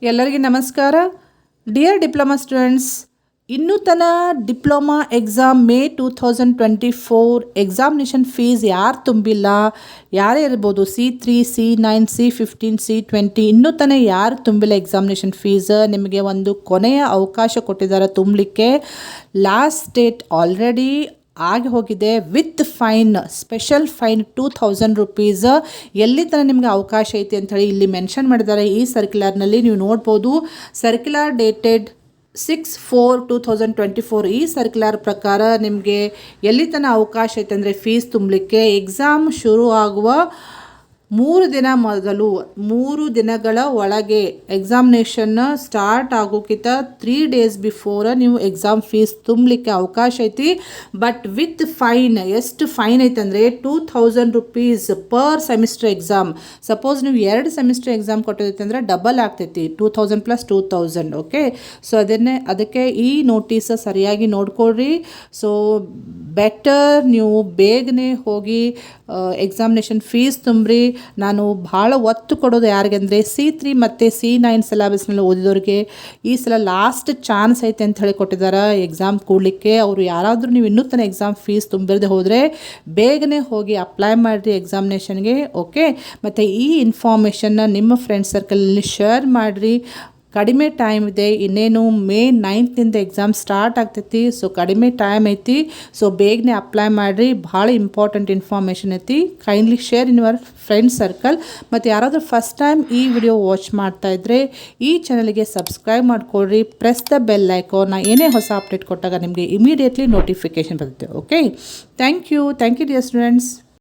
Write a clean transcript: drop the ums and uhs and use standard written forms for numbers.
ಎಲ್ಲರಿಗೆ ನಮಸ್ಕಾರ. Dear diploma students, ಇನ್ನೂ diploma exam May 2024 examination fees ಯಾರು ತುಂಬಿಲ್ಲ, ಯಾರೇ ಇರ್ಬೋದು, C3, C9, C15, C20, ಇನ್ನೂ ಯಾರು ತುಂಬಿಲ್ಲ ಎಕ್ಸಾಮಿನೇಷನ್ ಫೀಸ್, ನಿಮಗೆ ಒಂದು ಕೊನೆಯ ಅವಕಾಶ ಕೊಟ್ಟಿದ್ದಾರೆ ತುಂಬಲಿಕ್ಕೆ. ಲಾಸ್ಟ್ ಡೇಟ್ ಆಲ್ರೆಡಿ ಆಗಿ ಹೋಗಿದೆ with fine, special fine 2000 rupees. ಎಲ್ಲಿ ನಿಮಗೆ ಅವಕಾಶ ಐತೆ ಅಂಥೇಳಿ ಇಲ್ಲಿ ಮೆನ್ಷನ್ ಮಾಡಿದ್ದಾರೆ. ಈ ಸರ್ಕ್ಯುಲರ್ನಲ್ಲಿ ನೀವು ನೋಡ್ಬೋದು. Circular dated 6/4/2024. ಈ ಸರ್ಕ್ಯುಲರ್ ಪ್ರಕಾರ ನಿಮಗೆ ಎಲ್ಲಿ ಅವಕಾಶ ಐತೆ ಅಂದರೆ ಫೀಸ್ ತುಂಬಲಿಕ್ಕೆ ಎಕ್ಸಾಮ್ ಶುರು ಆಗುವ 3 ದಿನ ಮೊದಲು, 3 ದಿನಗಳ ಒಳಗೆ, ಎಕ್ಸಾಮಿನೇಷನ್ ಸ್ಟಾರ್ಟ್ ಆಗೋಕ್ಕಿಂತ 3 ಡೇಸ್ ಬಿಫೋರ್ ನೀವು ಎಕ್ಸಾಮ್ ಫೀಸ್ ತುಂಬಲಿಕ್ಕೆ ಅವಕಾಶ ಐತಿ. But with fine. ಎಷ್ಟು ಫೈನ್ ಐತೆ ಅಂದರೆ 2000 rupees per semester exam. Suppose ನೀವು 2 ಸೆಮಿಸ್ಟರ್ ಎಕ್ಸಾಮ್ ಕೊಟ್ಟಿದ್ದೈತೆ ಅಂದರೆ ಡಬಲ್ ಆಗ್ತೈತಿ, 2000 + 2000. ಓಕೆ, ಸೊ ಅದಕ್ಕೆ ಈ ನೋಟಿಸ್ ಸರಿಯಾಗಿ ನೋಡ್ಕೊಳ್ರಿ. ಸೊ ಬೆಟರ್ ನೀವು ಬೇಗನೆ ಹೋಗಿ ಎಕ್ಸಾಮಿನೇಷನ್ ಫೀಸ್ ತುಂಬ್ರಿ. ನಾನು ಭಾಳ ಒತ್ತು ಕೊಡೋದು ಯಾರಿಗೆ ಅಂದರೆ C3 ಮತ್ತು C9 ಸಿಲೆಬಸ್ನಲ್ಲಿ ಓದಿದವ್ರಿಗೆ ಈ ಸಲ ಲಾಸ್ಟ್ ಚಾನ್ಸ್ ಐತೆ ಅಂತ ಹೇಳಿ ಕೊಟ್ಟಿದ್ದಾರೆ ಎಕ್ಸಾಮ್ ಕೂಡಲಿಕ್ಕೆ. ಅವರು ಯಾರಾದರೂ ನೀವು ಇನ್ನೂ ಎಕ್ಸಾಮ್ ಫೀಸ್ ತುಂಬಿರದೆ ಹೋದರೆ ಬೇಗನೆ ಹೋಗಿ ಅಪ್ಲೈ ಮಾಡಿರಿ ಎಕ್ಸಾಮಿನೇಷನ್ಗೆ. ಓಕೆ, ಮತ್ತು ಈ ಇನ್ಫಾರ್ಮೇಷನ್ನ ನಿಮ್ಮ ಫ್ರೆಂಡ್ ಸರ್ಕಲಲ್ಲಿ ಶೇರ್ ಮಾಡಿರಿ. ಕಡಿಮೆ ಟೈಮ್ ಇದೆ, ಇನ್ನೇನು ಮೇ 9th ಎಕ್ಸಾಮ್ ಸ್ಟಾರ್ಟ್ ಆಗ್ತೈತಿ. ಸೊ ಕಡಿಮೆ ಟೈಮ್ ಐತಿ, ಸೊ ಬೇಗನೆ ಅಪ್ಲೈ ಮಾಡಿರಿ. ಭಾಳ ಇಂಪಾರ್ಟೆಂಟ್ ಇನ್ಫಾರ್ಮೇಷನ್ ಐತಿ. Kindly share in your friend circle. ಮತ್ತು ಯಾರಾದರೂ ಫಸ್ಟ್ ಟೈಮ್ ಈ ವಿಡಿಯೋ ವಾಚ್ ಮಾಡ್ತಾ ಇದ್ದರೆ ಈ ಚಾನಲ್ಗೆ ಸಬ್ಸ್ಕ್ರೈಬ್ ಮಾಡ್ಕೊಳ್ರಿ. Press the bell icon. ನಾ ಏನೇ ಹೊಸ ಅಪ್ಡೇಟ್ ಕೊಟ್ಟಾಗ ನಿಮಗೆ ಇಮಿಡಿಯೇಟ್ಲಿ ನೋಟಿಫಿಕೇಷನ್ ಬರುತ್ತೆ. Okay, thank you dear students.